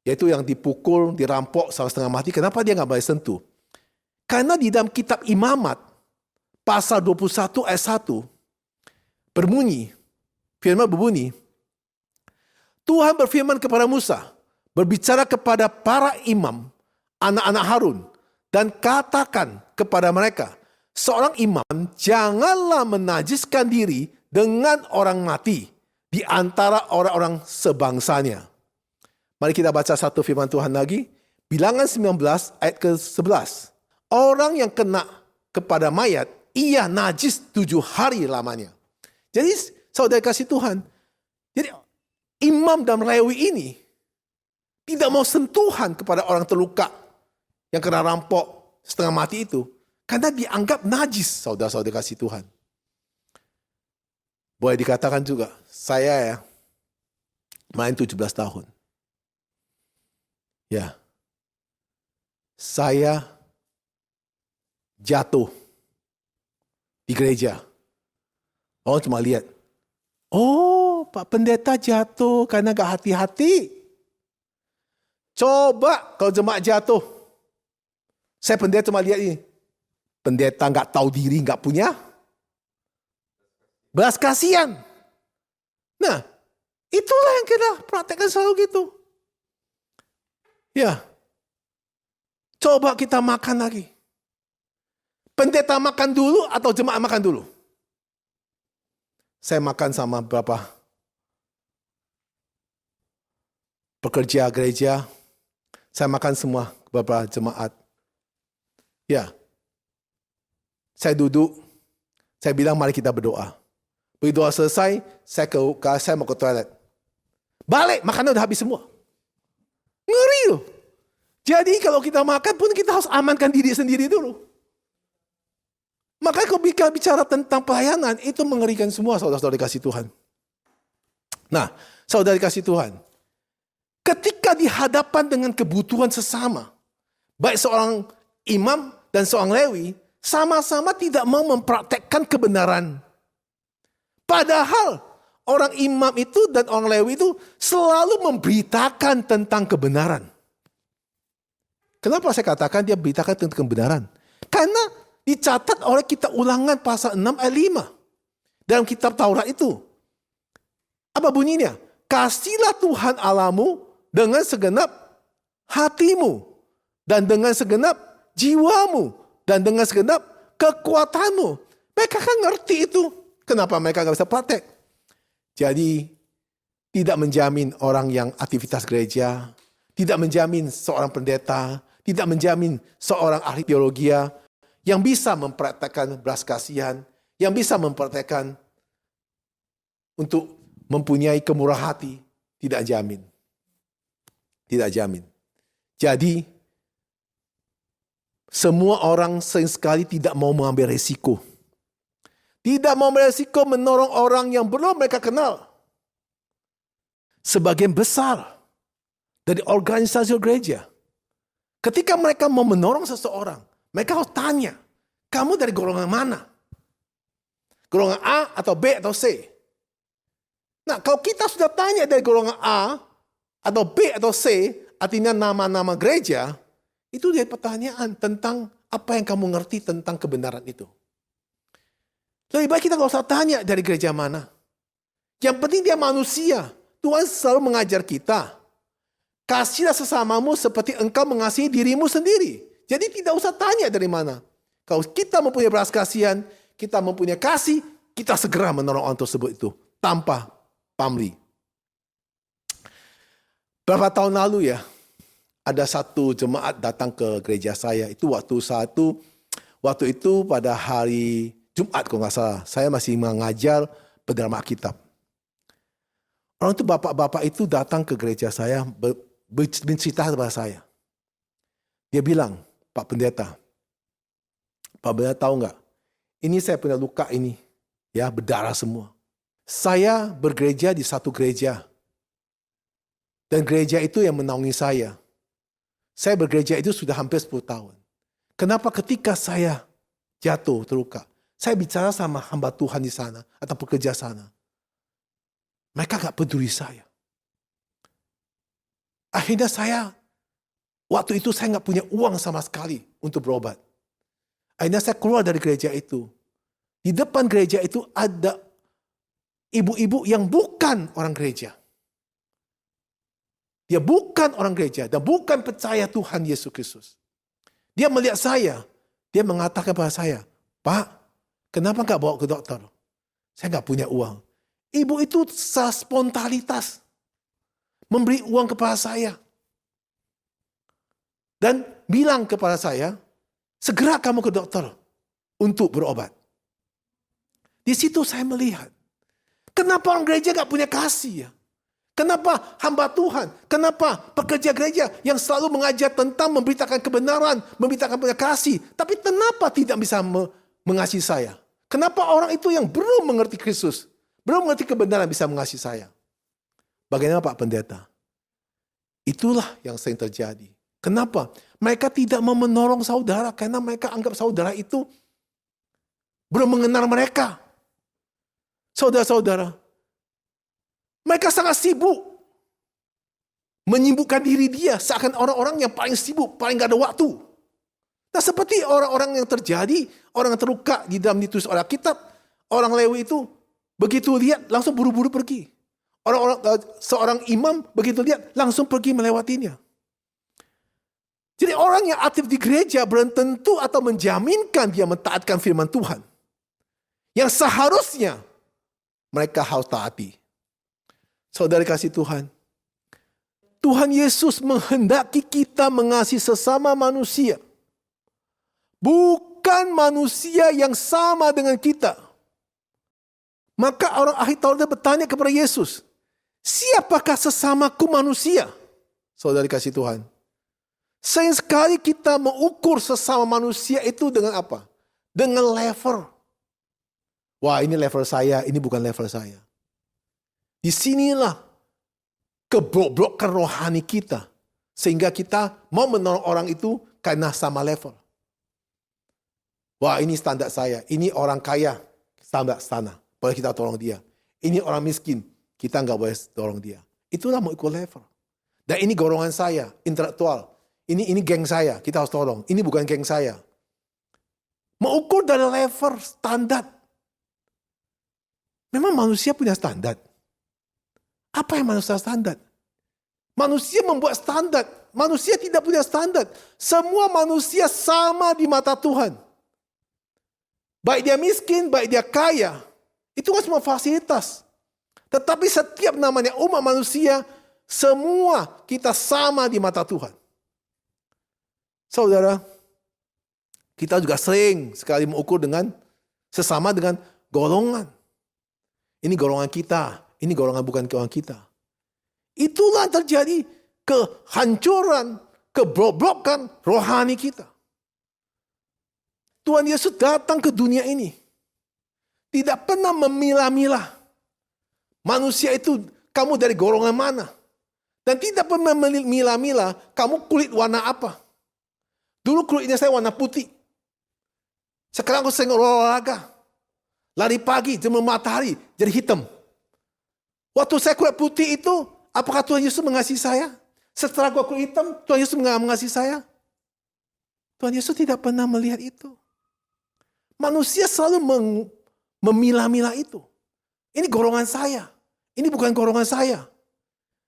yaitu yang dipukul, dirampok, sampai setengah mati, kenapa dia nggak boleh sentuh? Karena di dalam kitab Imamat, pasal 21 ayat 1, firman berbunyi, Tuhan berfirman kepada Musa, berbicara kepada para imam, anak-anak Harun, dan katakan kepada mereka, seorang imam janganlah menajiskan diri dengan orang mati di antara orang-orang sebangsanya. Mari kita baca satu firman Tuhan lagi. Bilangan 19 ayat ke-11. Orang yang kena kepada mayat, ia najis 7 hari lamanya. Jadi saudara kasih Tuhan. Jadi imam dan Lewi ini tidak mau sentuhan kepada orang terluka yang kena rampok setengah mati itu. Karena dianggap najis saudara-saudara kasih Tuhan. Boleh dikatakan juga, saya main 17 tahun. Ya. Saya jatuh di gereja. Orang cuma lihat. Oh, Pak Pendeta jatuh karena gak hati-hati. Coba kalau jemaat jatuh. Saya pendeta cuma lihat ini. Pendeta gak tahu diri, gak punya belas kasihan. Nah, itulah yang kita praktekkan selalu gitu. Ya. Coba kita makan lagi. Pendeta makan dulu atau jemaat makan dulu? Saya makan sama beberapa pekerja gereja. Saya makan semua beberapa jemaat. Ya. Saya duduk. Saya bilang mari kita berdoa. Begitu doa selesai, saya mau ke toilet. Balik, makanan udah habis semua. Ngeri loh. Jadi kalau kita makan pun kita harus amankan diri sendiri dulu. Makanya kalau bicara tentang pelayanan, itu mengerikan semua saudara-saudara kasih Tuhan. Nah, saudara kasih Tuhan. Ketika dihadapan dengan kebutuhan sesama, baik seorang imam dan seorang Lewi, sama-sama tidak mau mempraktekkan kebenaran. Padahal orang imam itu dan orang Lewi itu selalu memberitakan tentang kebenaran. Kenapa saya katakan dia beritakan tentang kebenaran? Karena dicatat oleh kitab Ulangan pasal 6 ayat 5. Dalam kitab Taurat itu. Apa bunyinya? Kasihlah Tuhan Allahmu dengan segenap hatimu. Dan dengan segenap jiwamu. Dan dengan segenap kekuatanmu. Mereka kan ngerti itu. Kenapa mereka gak bisa praktek? Jadi tidak menjamin orang yang aktivitas gereja. Tidak menjamin seorang pendeta. Tidak menjamin seorang ahli teologi yang bisa mempraktekkan belas kasihan, yang bisa mempraktekkan untuk mempunyai kemurah hati, tidak jamin. Tidak jamin. Jadi, semua orang seringkali tidak mau mengambil resiko. Tidak mau mengambil resiko menolong orang yang belum mereka kenal. Sebagian besar dari organisasi gereja, ketika mereka mau menolong seseorang, mereka harus tanya, kamu dari golongan mana? Golongan A atau B atau C? Nah, kalau kita sudah tanya dari golongan A atau B atau C, artinya nama-nama gereja, itu dia pertanyaan tentang apa yang kamu ngerti tentang kebenaran itu. Lebih baik kita gak usah tanya dari gereja mana. Yang penting dia manusia. Tuhan selalu mengajar kita. Kasihlah sesamamu seperti engkau mengasihi dirimu sendiri. Jadi tidak usah tanya dari mana. Kalau kita mempunyai belas kasihan, kita mempunyai kasih, kita segera menolong orang tersebut itu. Tanpa pamrih. Berapa tahun lalu ya, ada satu jemaat datang ke gereja saya. Itu waktu itu pada hari Jumat kalau nggak salah. Saya masih mengajar penderama Alkitab. Orang itu bapak-bapak itu datang ke gereja saya, bercerita kepada saya. Dia bilang, Pak Pendeta tahu nggak? Ini saya punya luka ini, ya berdarah semua. Saya bergereja di satu gereja, dan gereja itu yang menaungi saya. Saya bergereja itu sudah hampir 10 tahun. Kenapa ketika saya jatuh terluka, saya bicara sama hamba Tuhan di sana atau pekerja sana, mereka nggak peduli saya. Akhirnya waktu itu saya nggak punya uang sama sekali untuk berobat. Akhirnya saya keluar dari gereja itu. Di depan gereja itu ada ibu-ibu yang bukan orang gereja. Dia bukan orang gereja dan bukan percaya Tuhan Yesus Kristus. Dia melihat saya. Dia mengatakan kepada saya, Pak, kenapa nggak bawa ke dokter? Saya nggak punya uang. Ibu itu spontanitas memberi uang kepada saya. Dan bilang kepada saya, segera kamu ke dokter untuk berobat. Di situ saya melihat, kenapa orang gereja gak punya kasih ya? Kenapa hamba Tuhan, kenapa pekerja gereja yang selalu mengajar tentang memberitakan kebenaran, memberitakan kasih, tapi kenapa tidak bisa mengasihi saya? Kenapa orang itu yang belum mengerti Kristus, belum mengerti kebenaran bisa mengasihi saya. Bagaimana Pak Pendeta? Itulah yang sering terjadi. Kenapa? Mereka tidak mau menolong saudara karena mereka anggap saudara itu belum mengenal mereka. Saudara-saudara, mereka sangat sibuk menyibukkan diri dia seakan orang-orang yang paling sibuk, paling gak ada waktu. Nah, seperti orang-orang yang terjadi, orang yang terluka di dalam ditulis oleh Alkitab, orang Lewi itu begitu lihat langsung buru-buru pergi. Seorang imam begitu lihat langsung pergi melewatinya. Jadi orang yang aktif di gereja belum tentu atau menjaminkan dia mentaatkan firman Tuhan. Yang seharusnya mereka harus taati. Saudara kasih Tuhan. Tuhan Yesus menghendaki kita mengasihi sesama manusia. Bukan manusia yang sama dengan kita. Maka orang ahli Taurat bertanya kepada Yesus, siapakah sesamaku manusia? Saudara kasih Tuhan. Sayang sekali kita mengukur sesama manusia itu dengan apa? Dengan level. Wah, ini level saya, ini bukan level saya. Disinilah keblok-blokan rohani kita. Sehingga kita mau menolong orang itu karena sama level. Wah, ini standar saya, ini orang kaya, standar sana. Boleh kita tolong dia. Ini orang miskin, kita nggak boleh tolong dia. Itulah mau ikut level. Dan ini golongan saya, intelektual. Ini geng saya, kita harus tolong. Ini bukan geng saya. Mengukur dari level standar. Memang manusia punya standar. Apa yang manusia standar? Manusia membuat standar. Manusia tidak punya standar. Semua manusia sama di mata Tuhan. Baik dia miskin, baik dia kaya. Itu kan semua fasilitas. Tetapi setiap namanya umat manusia, semua kita sama di mata Tuhan. Saudara, kita juga sering sekali mengukur dengan sesama dengan golongan. Ini golongan kita, ini golongan bukan golongan kita. Itulah yang terjadi kehancuran, keblok-blokan rohani kita. Tuhan Yesus datang ke dunia ini. Tidak pernah memilah-milah. Manusia itu kamu dari golongan mana. Dan tidak pernah memilah-milah kamu kulit warna apa. Dulu kulitnya saya warna putih. Sekarang aku sering olahraga. Lari pagi, jemur matahari, jadi hitam. Waktu saya kulit putih itu, apakah Tuhan Yesus mengasihi saya? Setelah aku kulit hitam, Tuhan Yesus mengasihi saya? Tuhan Yesus tidak pernah melihat itu. Manusia selalu memilah-milah itu. Ini golongan saya. Ini bukan golongan saya.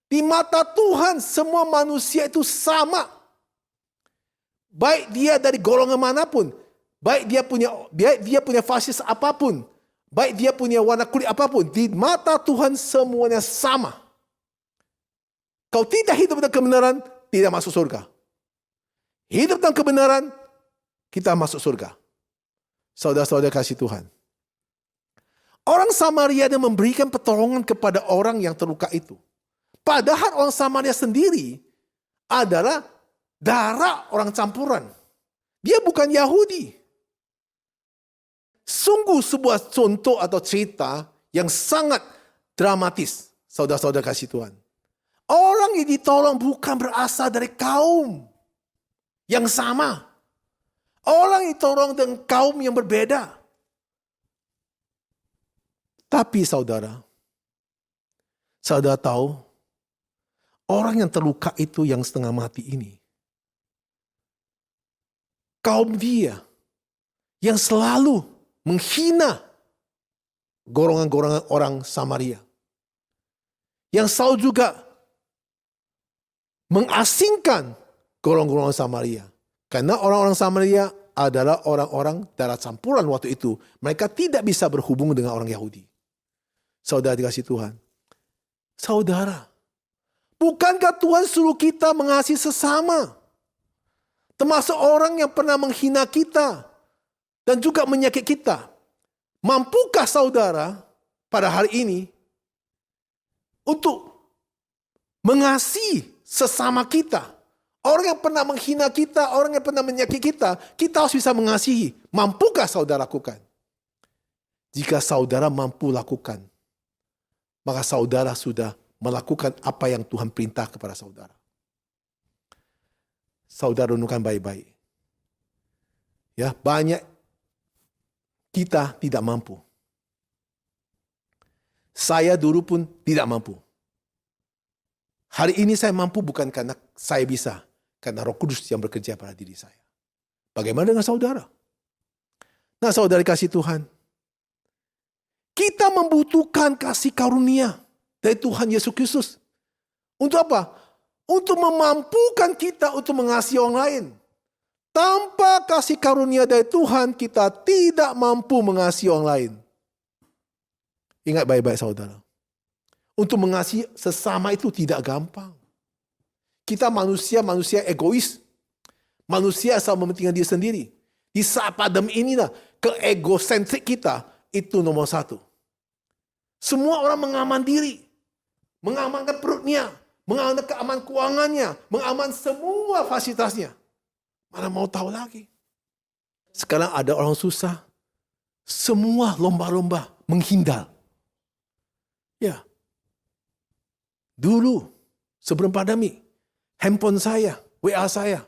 Di mata Tuhan semua manusia itu sama. Baik dia dari golongan manapun. Baik dia punya fasilitas apapun. Baik dia punya warna kulit apapun. Di mata Tuhan semuanya sama. Kau tidak hidup dalam kebenaran, tidak masuk surga. Hidup dalam kebenaran, kita masuk surga. Saudara-saudara kasih Tuhan. Orang Samaria yang memberikan pertolongan kepada orang yang terluka itu. Padahal orang Samaria sendiri adalah darah orang campuran. Dia bukan Yahudi. Sungguh sebuah contoh atau cerita yang sangat dramatis. Saudara-saudara kasih Tuhan. Orang yang ditolong bukan berasal dari kaum yang sama. Orang yang ditolong dengan kaum yang berbeda. Tapi saudara tahu, orang yang terluka itu yang setengah mati ini. Kaum dia yang selalu menghina golongan-golongan orang Samaria. Yang selalu juga mengasingkan golongan-golongan Samaria. Karena orang-orang Samaria adalah orang-orang darah campuran waktu itu. Mereka tidak bisa berhubung dengan orang Yahudi. Saudara dikasih Tuhan. Saudara, bukankah Tuhan suruh kita mengasihi sesama? Termasuk orang yang pernah menghina kita. Dan juga menyakiti kita. Mampukah saudara pada hari ini untuk mengasihi sesama kita? Orang yang pernah menghina kita, orang yang pernah menyakiti kita, kita harus bisa mengasihi. Mampukah saudara lakukan? Jika saudara mampu lakukan, maka saudara sudah melakukan apa yang Tuhan perintah kepada saudara. Saudara renungkan baik-baik. Ya, banyak kita tidak mampu. Saya dulu pun tidak mampu. Hari ini saya mampu bukan karena saya bisa, karena Roh Kudus yang bekerja pada diri saya. Bagaimana dengan saudara? Nah, saudara kasih Tuhan, kita membutuhkan kasih karunia dari Tuhan Yesus Kristus. Untuk apa? Untuk memampukan kita untuk mengasihi orang lain. Tanpa kasih karunia dari Tuhan, kita tidak mampu mengasihi orang lain. Ingat baik-baik saudara. Untuk mengasihi sesama itu tidak gampang. Kita manusia egois. Manusia asal mementingkan diri sendiri. Di saat pandemi inilah, keegosentrik kita itu nomor satu. Semua orang mengaman diri. Mengamankan perutnya. Mengamankan keamanan keuangannya. Mengamankan semua fasilitasnya. Mana mau tahu lagi. Sekarang ada orang susah. Semua lomba-lomba menghindar. Ya. Dulu, sebelum pandemi, handphone saya, WA saya,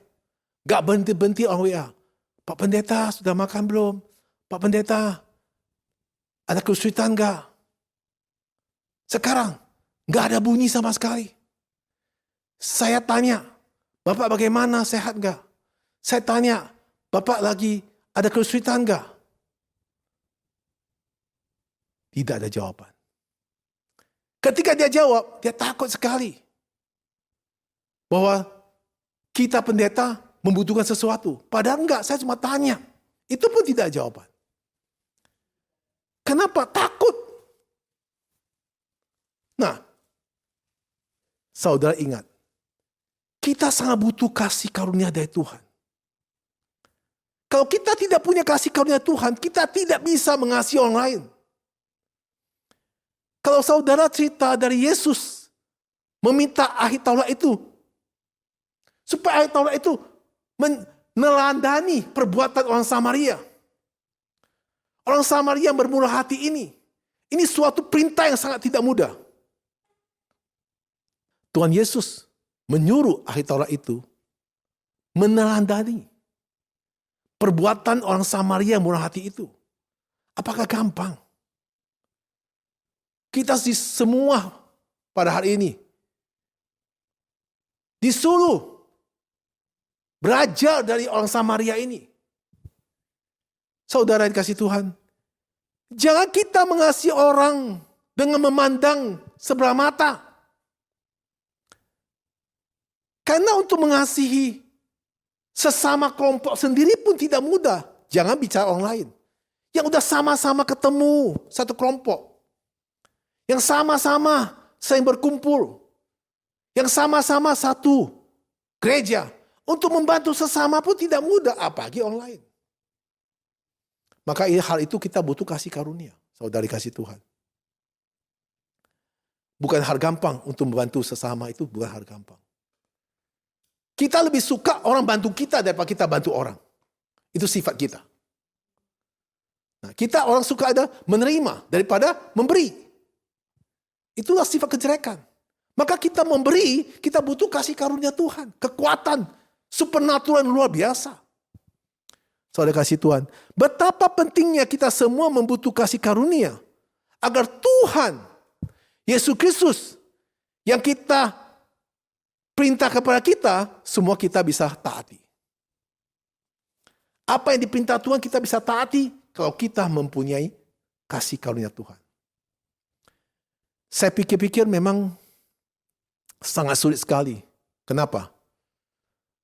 gak berhenti-berhenti orang WA. Pak Pendeta sudah makan belum? Pak Pendeta, ada kesulitan gak? Sekarang, gak ada bunyi sama sekali. Saya tanya, Bapak bagaimana, sehat gak? Saya tanya, Bapak lagi ada kesulitan gak? Tidak ada jawaban. Ketika dia jawab, dia takut sekali. Bahwa kita pendeta membutuhkan sesuatu. Padahal enggak, saya cuma tanya. Itu pun tidak ada jawaban. Kenapa? Takut. Nah, saudara ingat. Kita sangat butuh kasih karunia dari Tuhan. Kalau kita tidak punya kasih karunia Tuhan, kita tidak bisa mengasihi orang lain. Kalau saudara cerita dari Yesus meminta ahli Taurat itu, supaya ahli Taurat itu meneladani perbuatan orang Samaria. Orang Samaria yang bermurah hati ini suatu perintah yang sangat tidak mudah. Tuhan Yesus menyuruh ahli Taurat itu meneladani perbuatan orang Samaria yang murah hati itu. Apakah gampang? Kita semua pada hari ini disuruh belajar dari orang Samaria ini. Saudara yang kasih Tuhan, jangan kita mengasihi orang dengan memandang sebelah mata. Karena untuk mengasihi sesama kelompok sendiri pun tidak mudah. Jangan bicara orang lain. Yang udah sama-sama ketemu satu kelompok. Yang sama-sama sering berkumpul. Yang sama-sama satu gereja. Untuk membantu sesama pun tidak mudah. Apalagi orang lain. Maka hal itu kita butuh kasih karunia. Saudari kasih Tuhan. Bukan hal gampang untuk membantu sesama itu. Bukan hal gampang. Kita lebih suka orang bantu kita daripada kita bantu orang. Itu sifat kita. Nah, kita orang suka ada menerima daripada memberi. Itulah sifat kejelekan. Maka kita memberi, kita butuh kasih karunia Tuhan. Kekuatan supernatural luar biasa. Saudara kasih Tuhan. Betapa pentingnya kita semua membutuh kasih karunia. Agar Tuhan, Yesus Kristus, yang kita perintah kepada kita, semua kita bisa taati. Apa yang diperintah Tuhan kita bisa taati kalau kita mempunyai kasih karunia Tuhan. Saya pikir-pikir memang sangat sulit sekali. Kenapa?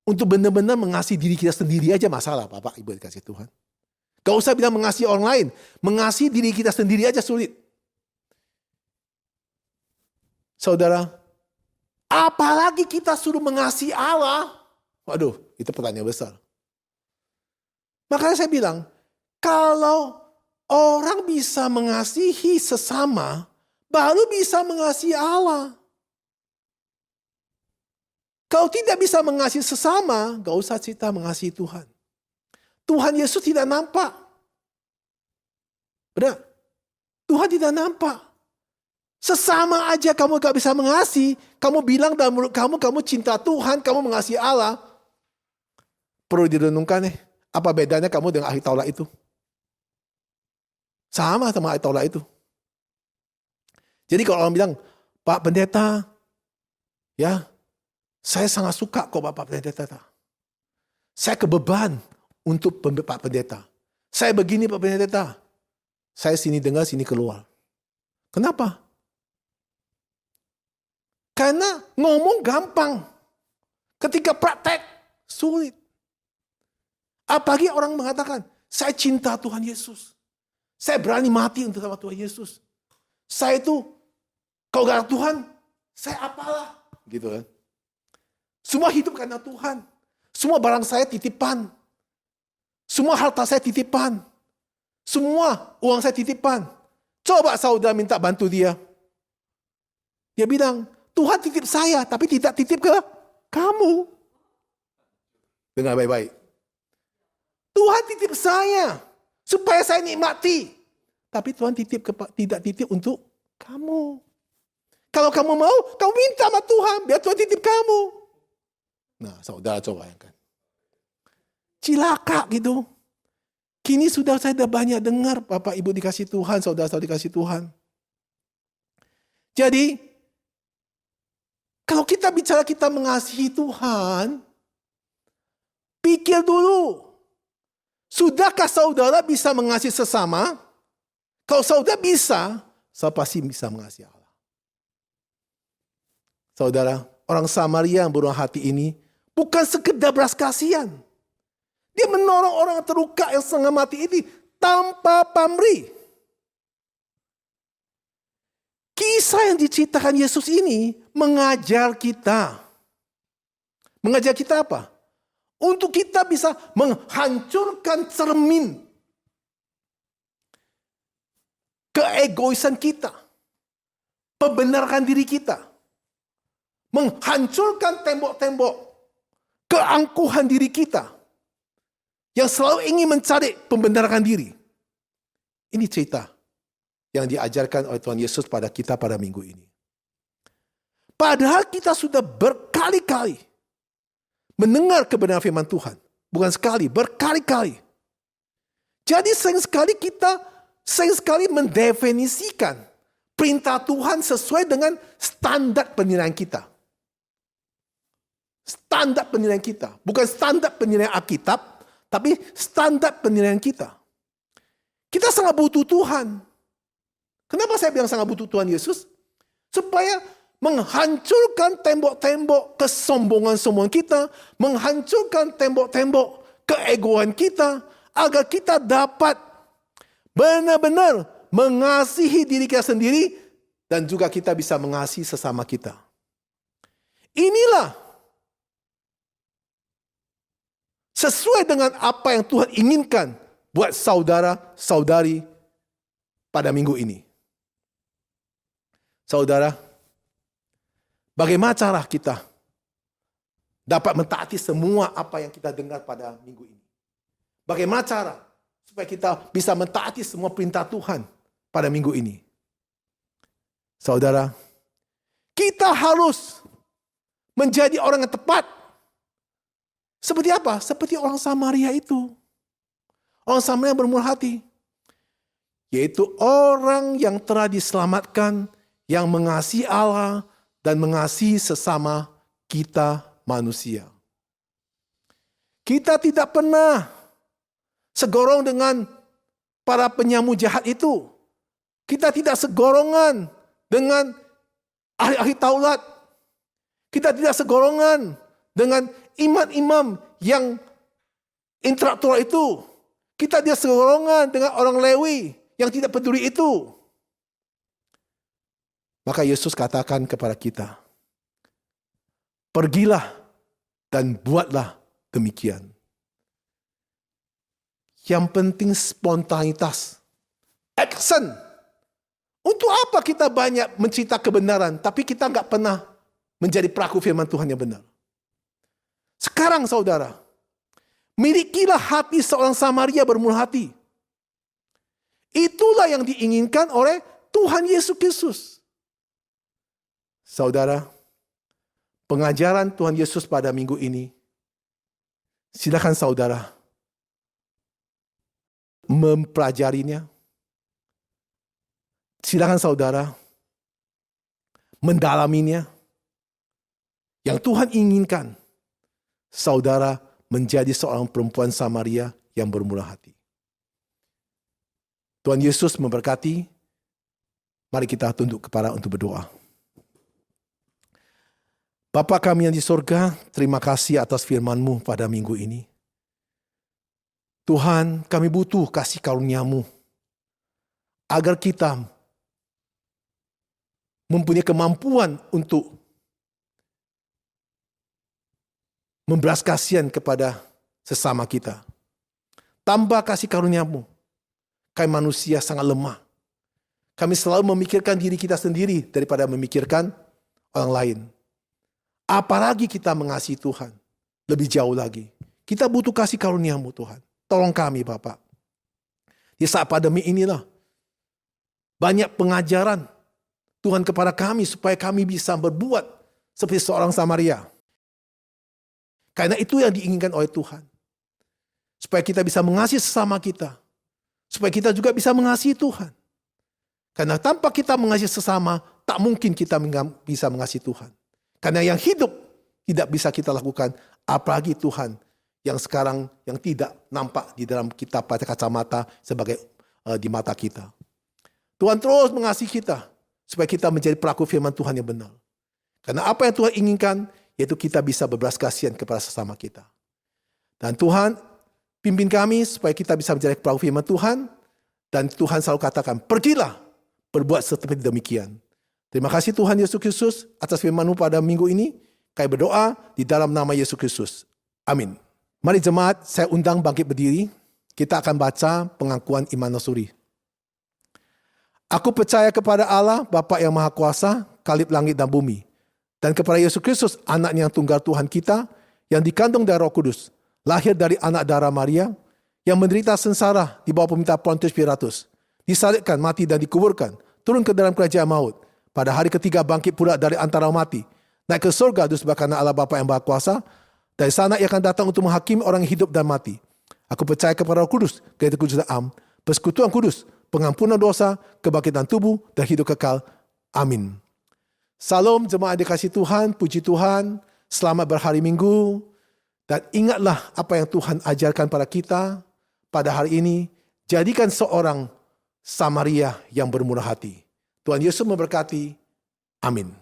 Untuk benar-benar mengasihi diri kita sendiri aja masalah, Bapak, Ibu dikasih Tuhan. Gak usah bilang mengasihi orang lain. Mengasihi diri kita sendiri aja sulit. Saudara, apalagi kita suruh mengasihi Allah. Waduh, itu pertanyaan besar. Makanya saya bilang, kalau orang bisa mengasihi sesama, baru bisa mengasihi Allah. Kalau tidak bisa mengasihi sesama, gak usah cerita mengasihi Tuhan. Tuhan Yesus tidak nampak. Benar? Tuhan tidak nampak. Sesama aja kamu gak bisa mengasihi. Kamu bilang dalam mulut kamu cinta Tuhan, kamu mengasihi Allah. Perlu direnungkan nih, apa bedanya kamu dengan ahli Taurat itu? Sama ahli Taurat itu. Jadi kalau orang bilang, Pak Pendeta, ya, saya sangat suka kok Bapak Pendeta. Saya kebeban untuk Pak Pendeta. Saya begini Pak Pendeta. Saya sini dengar, sini keluar. Kenapa? Karena ngomong gampang. Ketika praktek, sulit. Apalagi orang mengatakan, saya cinta Tuhan Yesus. Saya berani mati untuk sama Tuhan Yesus. Saya itu, kalau gak ada Tuhan, saya apalah. Gitu kan. Semua hidup karena Tuhan. Semua barang saya titipan. Semua harta saya titipan. Semua uang saya titipan. Coba saudara minta bantu dia. Dia bilang, Tuhan titip saya, tapi tidak titip ke kamu. Dengar baik-baik. Tuhan titip saya, supaya saya nikmati. Tapi Tuhan tidak titip untuk kamu. Kalau kamu mau, kamu minta sama Tuhan, biar Tuhan titip kamu. Nah, saudara coba bayangkan. Cilaka gitu. Kini saya sudah banyak dengar, Bapak Ibu dikasih Tuhan, saudara-saudara dikasih Tuhan. Jadi, kalau kita bicara kita mengasihi Tuhan, pikir dulu. Sudahkah saudara bisa mengasihi sesama? Kalau saudara bisa, saya pasti bisa mengasihi Allah. Saudara, orang Samaria yang bermurah hati ini bukan sekedar belas kasihan. Dia menolong orang terluka yang setengah mati ini tanpa pamrih. Kisah yang diceritakan Yesus ini mengajar kita. Mengajar kita apa? Untuk kita bisa menghancurkan cermin keegoisan kita. Pembenarkan diri kita. Menghancurkan tembok-tembok keangkuhan diri kita. Yang selalu ingin mencari pembenarkan diri. Ini cerita yang diajarkan oleh Tuhan Yesus pada kita pada minggu ini. Padahal kita sudah berkali-kali mendengar kebenaran firman Tuhan. Bukan sekali, berkali-kali. Jadi sering sekali mendefinisikan perintah Tuhan sesuai dengan standar penilaian kita. Standar penilaian kita. Bukan standar penilaian Alkitab, tapi standar penilaian kita. Kita sangat butuh Tuhan. Kenapa saya bilang sangat butuh Tuhan Yesus? Supaya menghancurkan tembok-tembok kesombongan-sombongan kita, menghancurkan tembok-tembok keegoan kita, agar kita dapat benar-benar mengasihi diri kita sendiri, dan juga kita bisa mengasihi sesama kita. Inilah sesuai dengan apa yang Tuhan inginkan buat saudara-saudari pada minggu ini. Saudara, bagaimana cara kita dapat mentaati semua apa yang kita dengar pada minggu ini? Bagaimana cara supaya kita bisa mentaati semua perintah Tuhan pada minggu ini? Saudara, kita harus menjadi orang yang tepat. Seperti apa? Seperti orang Samaria itu. Orang Samaria yang bermurah hati. Yaitu orang yang telah diselamatkan, yang mengasihi Allah dan mengasihi sesama kita manusia. Kita tidak pernah segorong dengan para penyamu jahat itu. Kita tidak segolongan dengan ahli-ahli Taurat. Kita tidak segolongan dengan imam-imam yang intelektual itu. Kita tidak segolongan dengan orang Lewi yang tidak peduli itu. Maka Yesus katakan kepada kita, pergilah dan buatlah demikian. Yang penting spontanitas, action. Untuk apa kita banyak mencerita kebenaran, tapi kita nggak pernah menjadi pelaku firman Tuhan yang benar. Sekarang saudara, milikilah hati seorang Samaria bermurah hati. Itulah yang diinginkan oleh Tuhan Yesus Kristus. Saudara, pengajaran Tuhan Yesus pada minggu ini, silakan saudara mempelajarinya. Silakan saudara mendalaminya. Yang Tuhan inginkan, saudara menjadi seorang perempuan Samaria yang bermurah hati. Tuhan Yesus memberkati. Mari kita tunduk kepala untuk berdoa. Bapa kami yang di sorga, terima kasih atas firman-Mu pada minggu ini. Tuhan, kami butuh kasih karunia-Mu agar kita mempunyai kemampuan untuk membelas kasihan kepada sesama kita. Tambah kasih karunia-Mu. Kami manusia sangat lemah. Kami selalu memikirkan diri kita sendiri daripada memikirkan orang lain. Apalagi kita mengasihi Tuhan. Lebih jauh lagi. Kita butuh kasih karunia-Mu Tuhan. Tolong kami Bapak. Di saat pandemi inilah. Banyak pengajaran Tuhan kepada kami supaya kami bisa berbuat seperti seorang Samaria. Karena itu yang diinginkan oleh Tuhan. Supaya kita bisa mengasihi sesama kita. Supaya kita juga bisa mengasihi Tuhan. Karena tanpa kita mengasihi sesama, tak mungkin kita bisa mengasihi Tuhan. Karena yang hidup tidak bisa kita lakukan, apalagi Tuhan yang sekarang yang tidak nampak di dalam kita pada kacamata sebagai di mata kita. Tuhan terus mengasihi kita supaya kita menjadi pelaku firman Tuhan yang benar. Karena apa yang Tuhan inginkan, yaitu kita bisa berbelas kasihan kepada sesama kita. Dan Tuhan pimpin kami supaya kita bisa menjadi pelaku firman Tuhan. Dan Tuhan selalu katakan, pergilah berbuat seperti demikian. Terima kasih Tuhan Yesus Kristus atas firman-Mu pada minggu ini. Kami berdoa di dalam nama Yesus Kristus. Amin. Mari jemaat, saya undang bangkit berdiri. Kita akan baca pengakuan iman Nasuri. Aku percaya kepada Allah, Bapa yang Maha Kuasa, Kalib langit dan bumi. Dan kepada Yesus Kristus, anaknya yang tunggal Tuhan kita, yang dikandung dari Roh Kudus, lahir dari anak darah Maria, yang menderita sengsara di bawah pemerintahan Pontius Pilatus, disalibkan, mati dan dikuburkan, turun ke dalam kerajaan maut. Pada hari ketiga bangkit pula dari antara mati, naik ke surga di sebelah kanan Allah Bapa yang Maha Kuasa. Dari sana ia akan datang untuk menghakimi orang hidup dan mati. Aku percaya kepada Roh Kudus, gereja kudus dan am, persekutuan kudus, pengampunan dosa, kebangkitan tubuh dan hidup kekal. Amin. Salam jemaat dikasihi Tuhan, puji Tuhan, selamat berhari Minggu. Dan ingatlah apa yang Tuhan ajarkan pada kita pada hari ini. Jadikan seorang Samaria yang bermurah hati. Tuhan Yesus memberkati. Amin.